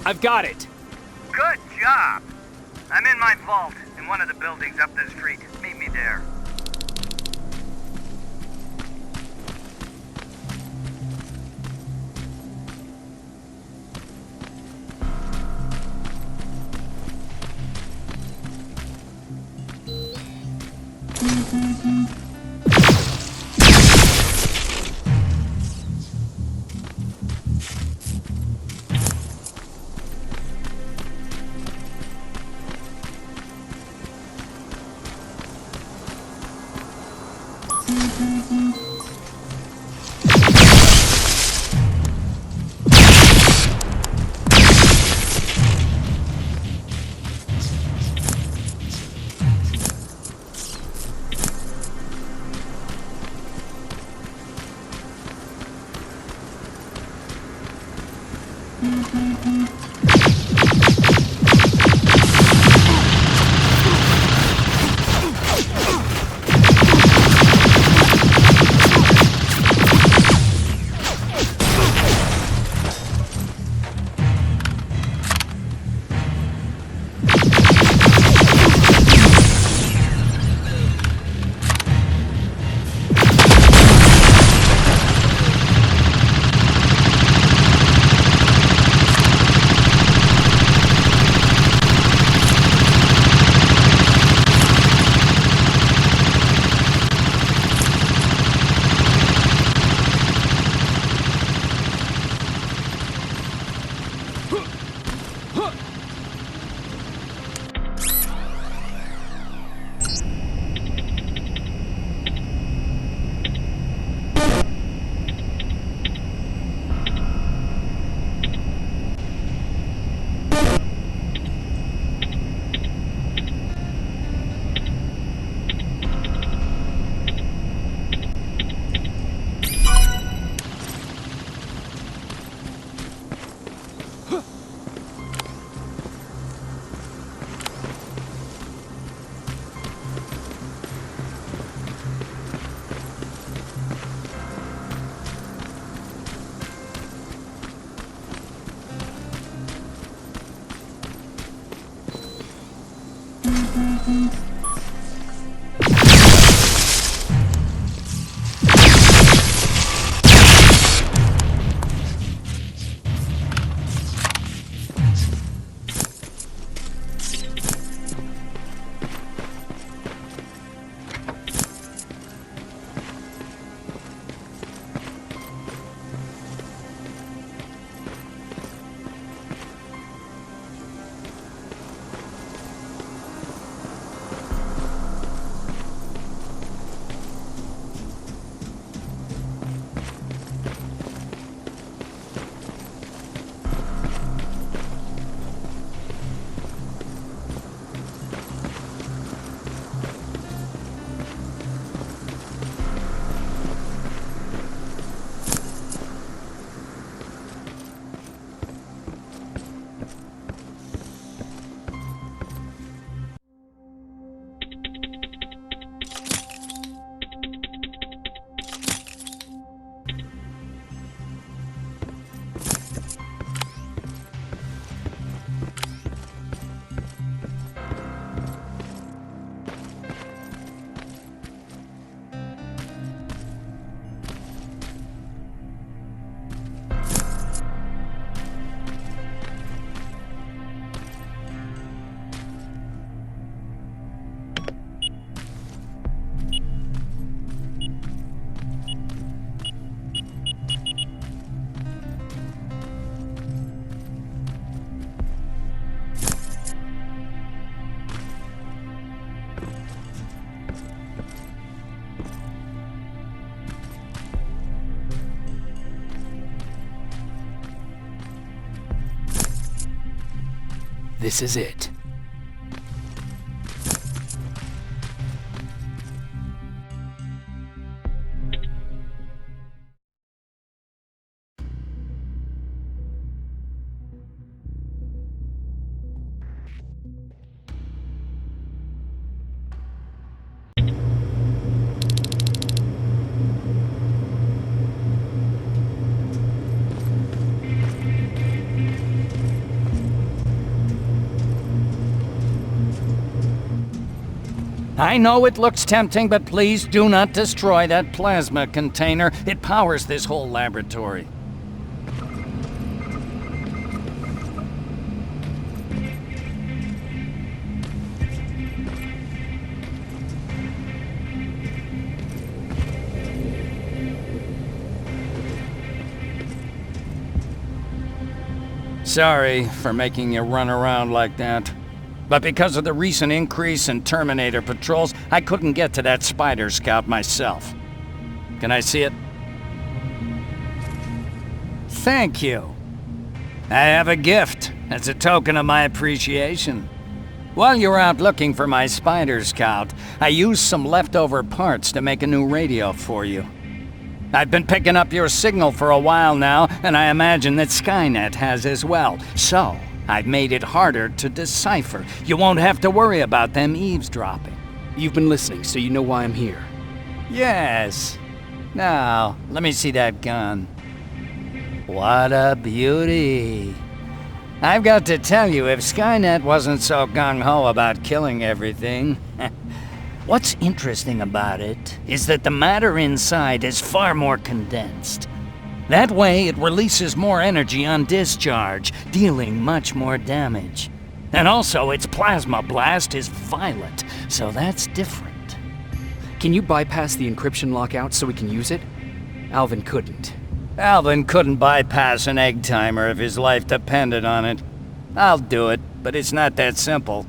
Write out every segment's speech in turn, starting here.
I've got it. Good job. I'm in my vault in one of the buildings up the street. Meet me there. This is it. I know it looks tempting, but please do not destroy that plasma container. It powers this whole laboratory. Sorry for making you run around like that. But because of the recent increase in Terminator patrols, I couldn't get to that Spider Scout myself. Can I see it? Thank you. I have a gift as a token of my appreciation. While you're out looking for my Spider Scout, I used some leftover parts to make a new radio for you. I've been picking up your signal for a while now, and I imagine that Skynet has as well. So, I've made it harder to decipher. You won't have to worry about them eavesdropping. You've been listening, so you know why I'm here. Yes. Now, let me see that gun. What a beauty. I've got to tell you, if Skynet wasn't so gung-ho about killing everything... What's interesting about it is that the matter inside is far more condensed. That way, it releases more energy on discharge, dealing much more damage. And also, its plasma blast is violet, so that's different. Can you bypass the encryption lockout so we can use it? Alvin couldn't. Alvin couldn't bypass an egg timer if his life depended on it. I'll do it, but it's not that simple.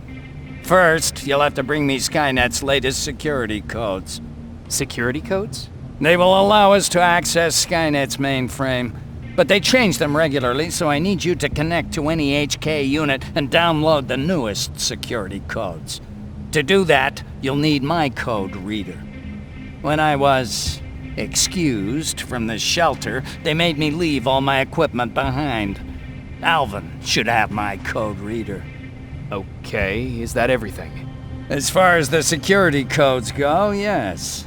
First, you'll have to bring me Skynet's latest security codes. Security codes? They will allow us to access Skynet's mainframe, but they change them regularly, so I need you to connect to any HK unit and download the newest security codes. To do that, you'll need my code reader. When I was excused from the shelter, they made me leave all my equipment behind. Alvin should have my code reader. Okay, is that everything? As far as the security codes go, yes.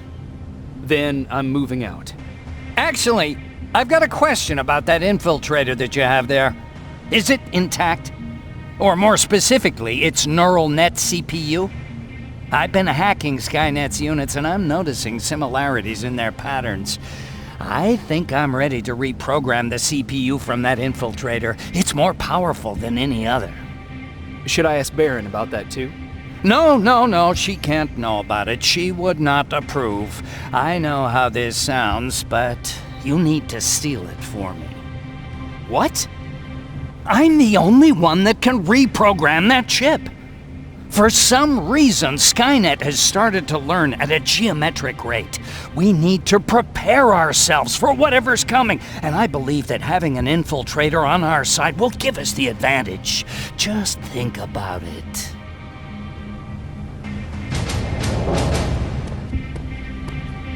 Then I'm moving out. Actually, I've got a question about that infiltrator that you have there. Is it intact? Or more specifically, its neural net CPU? I've been hacking Skynet's units and I'm noticing similarities in their patterns. I think I'm ready to reprogram the CPU from that infiltrator. It's more powerful than any other. Should I ask Baron about that too? No, she can't know about it. She would not approve. I know how this sounds, but you need to steal it for me. What? I'm the only one that can reprogram that chip. For some reason, Skynet has started to learn at a geometric rate. We need to prepare ourselves for whatever's coming, and I believe that having an infiltrator on our side will give us the advantage. Just think about it.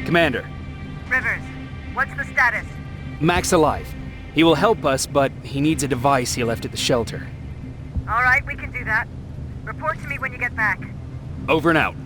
Commander. Rivers, what's the status? Mac's alive. He will help us, but he needs a device he left at the shelter. All right, we can do that. Report to me when you get back. Over and out.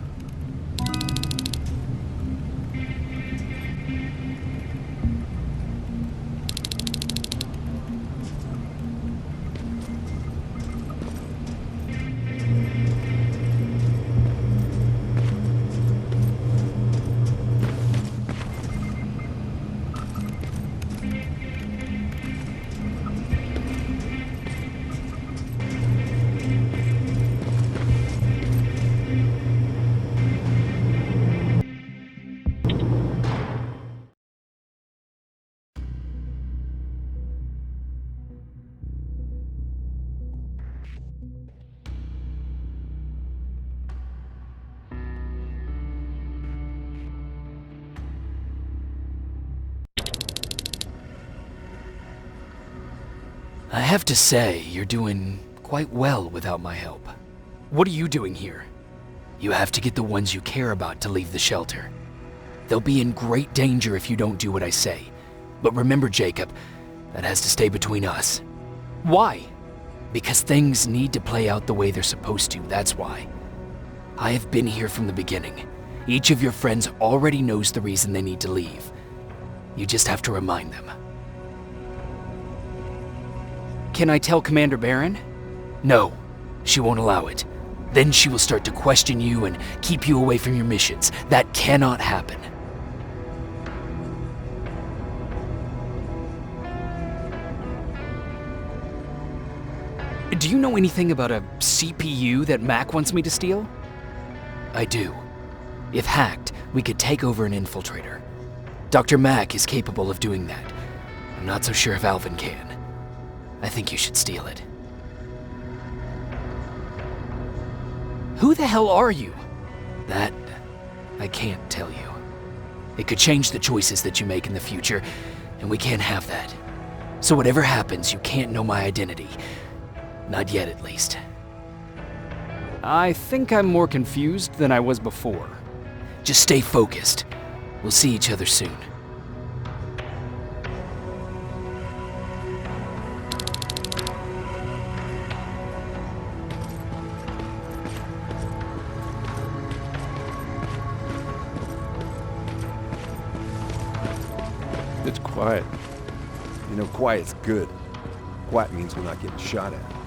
I have to say, you're doing quite well without my help. What are you doing here? You have to get the ones you care about to leave the shelter. They'll be in great danger if you don't do what I say. But remember, Jacob, that has to stay between us. Why? Because things need to play out the way they're supposed to, that's why. I have been here from the beginning. Each of your friends already knows the reason they need to leave. You just have to remind them. Can I tell Commander Baron? No, she won't allow it. Then she will start to question you and keep you away from your missions. That cannot happen. Do you know anything about a CPU that Mac wants me to steal? I do. If hacked, we could take over an infiltrator. Dr. Mack is capable of doing that. I'm not so sure if Alvin can. I think you should steal it. Who the hell are you? That, I can't tell you. It could change the choices that you make in the future, and we can't have that. So whatever happens, you can't know my identity. Not yet, at least. I think I'm more confused than I was before. Just stay focused. We'll see each other soon. It's quiet. You know, quiet's good. Quiet means we're not getting shot at.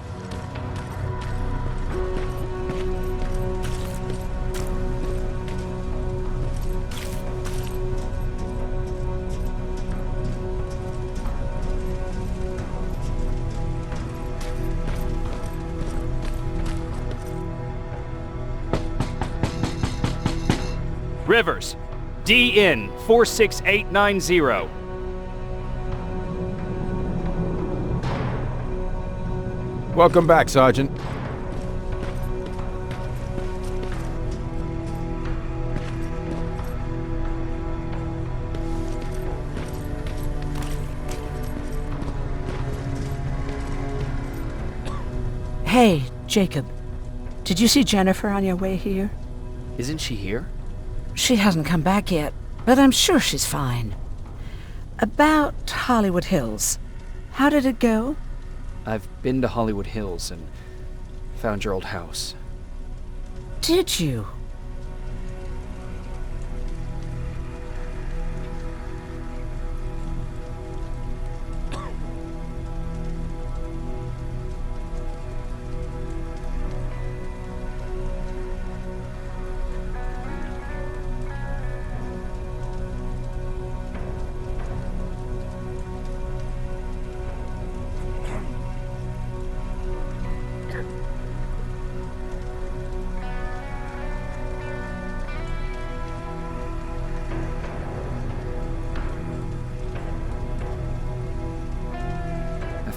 Rivers, DN 46890. Welcome back, Sergeant. Hey, Jacob. Did you see Jennifer on your way here? Isn't she here? She hasn't come back yet, but I'm sure she's fine. About Hollywood Hills. How did it go? I've been to Hollywood Hills and found your old house. Did you?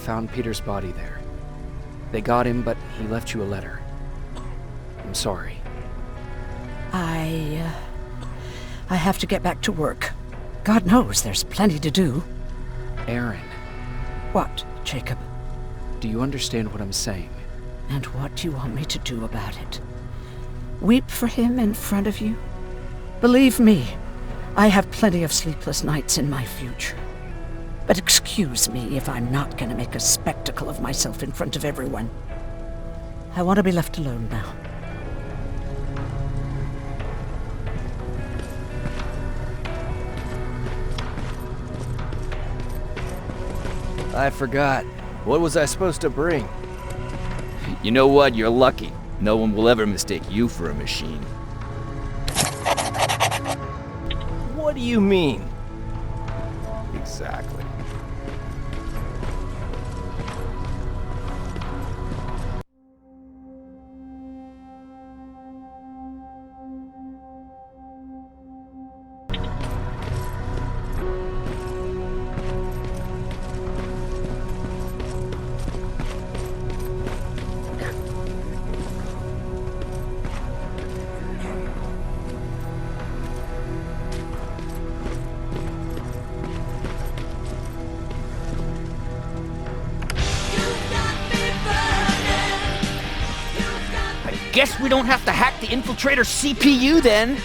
Found Peter's body there. They got him, but he left you a letter. I'm sorry. I have to get back to work. God knows there's plenty to do. Aaron, What, Jacob? do you understand what I'm saying? And what do you want me to do about it? Weep for him in front of you? Believe me, I have plenty of sleepless nights in my future. But excuse me if I'm not going to make a spectacle of myself in front of everyone. I want to be left alone now. I forgot. What was I supposed to bring? You know what? You're lucky. No one will ever mistake you for a machine. What do you mean? Exactly. Guess we don't have to hack the infiltrator CPU then.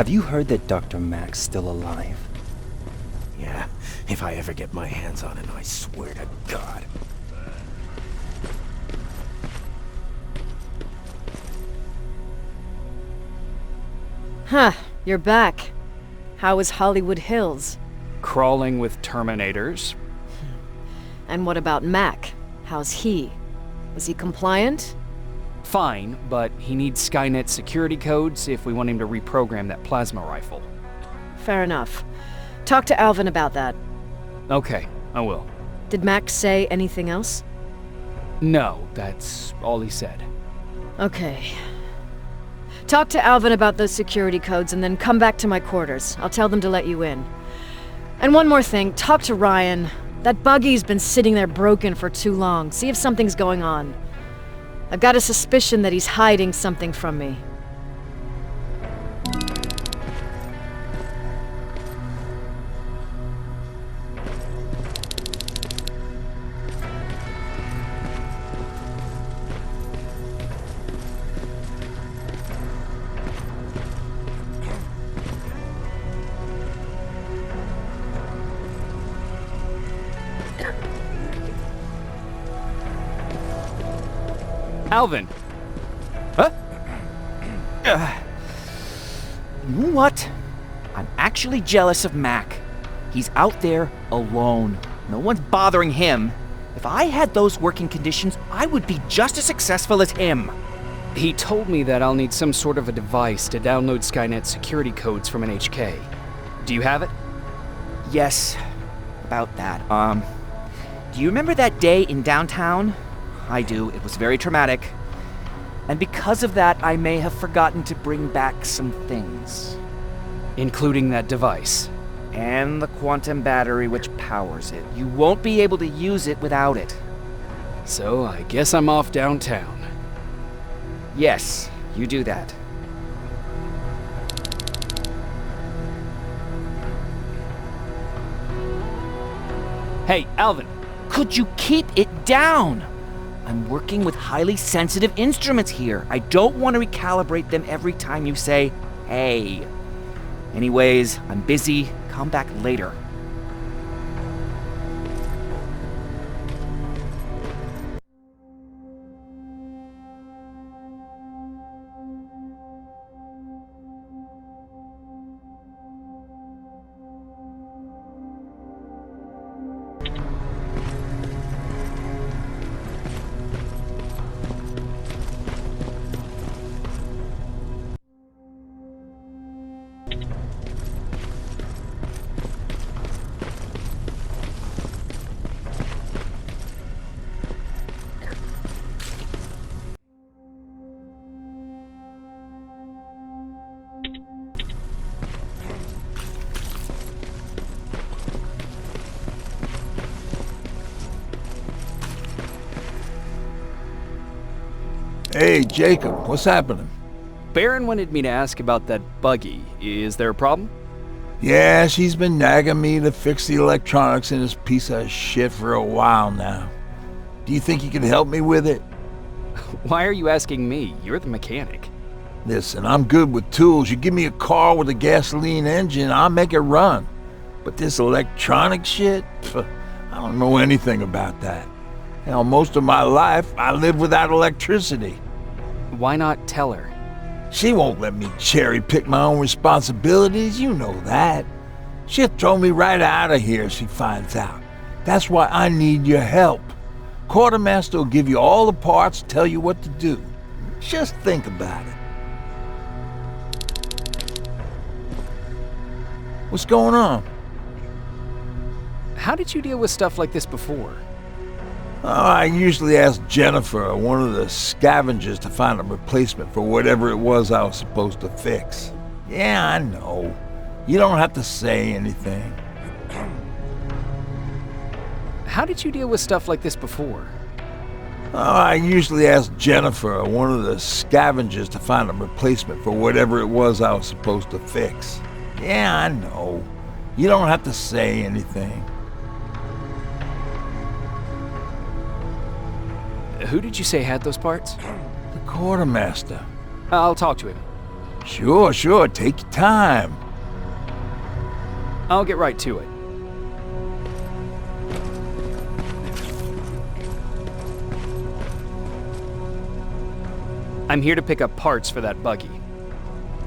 Have you heard that Dr. Mack's still alive? Yeah, if I ever get my hands on him, I swear to God. Huh, you're back. How is Hollywood Hills? Crawling with Terminators. And what about Mac? How's he? Was he compliant? Fine, but he needs Skynet security codes if we want him to reprogram that plasma rifle. Fair enough. Talk to Alvin about that. Okay, I will. Did Mac say anything else? No, that's all he said. Okay. Talk to Alvin about those security codes and then come back to my quarters. I'll tell them to let you in. And one more thing, talk to Ryan. That buggy's been sitting there broken for too long. See if something's going on. I've got a suspicion that he's hiding something from me. Alvin! Huh? You know what? I'm actually jealous of Mac. He's out there alone. No one's bothering him. If I had those working conditions, I would be just as successful as him. He told me that I'll need some sort of a device to download Skynet security codes from an HK. Do you have it? Yes, about that. Do you remember that day in downtown? I do. It was very traumatic. And because of that, I may have forgotten to bring back some things. Including that device. And the quantum battery which powers it. You won't be able to use it without it. So I guess I'm off downtown. Yes, you do that. Hey, Alvin! Could you keep it down? I'm working with highly sensitive instruments here. I don't want to recalibrate them every time you say, hey. Anyways, I'm busy. Come back later. Hey, Jacob, what's happening? Baron wanted me to ask about that buggy. Is there a problem? Yeah, she's been nagging me to fix the electronics in this piece of shit for a while now. Do you think you can help me with it? Why are you asking me? You're the mechanic. Listen, I'm good with tools. You give me a car with a gasoline engine, I'll make it run. But this electronic shit? Pff, I don't know anything about that. Hell, most of my life, I lived without electricity. Why not tell her? She won't let me cherry-pick my own responsibilities, you know that. She'll throw me right out of here if she finds out. That's why I need your help. Quartermaster will give you all the parts, tell you what to do. Just think about it. What's going on? How did you deal with stuff like this before? Oh, I usually ask Jennifer or one of the scavengers to find a replacement for whatever it was I was supposed to fix. Yeah, I know. You don't have to say anything. How did you deal with stuff like this before? Oh, I usually ask Jennifer or one of the scavengers to find a replacement for whatever it was I was supposed to fix. Yeah, I know. You don't have to say anything. Who did you say had those parts? The quartermaster. I'll talk to him. Sure, take your time. I'll get right to it. I'm here to pick up parts for that buggy.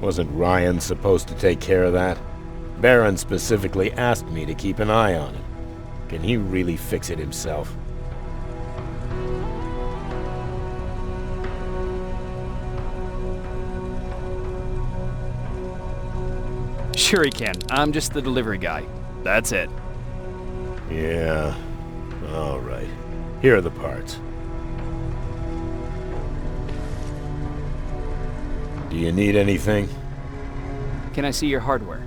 Wasn't Ryan supposed to take care of that? Baron specifically asked me to keep an eye on him. Can he really fix it himself? Sure he can. I'm just the delivery guy. That's it. Yeah. All right. Here are the parts. Do you need anything? Can I see your hardware?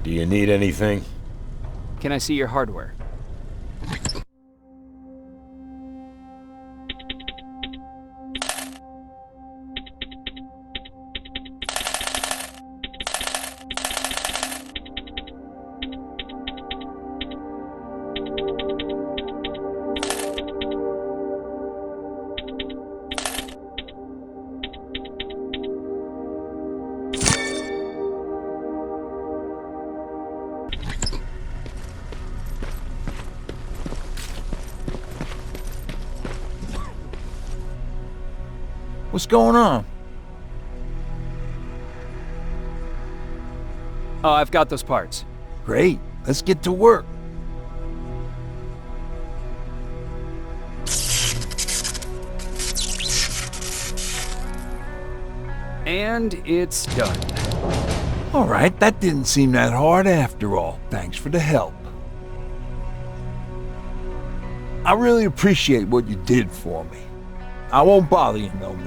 Do you need anything? Can I see your hardware? What's going on? Oh, I've got those parts. Great, let's get to work. And it's done. All right, that didn't seem that hard after all. Thanks for the help. I really appreciate what you did for me. I won't bother you no more.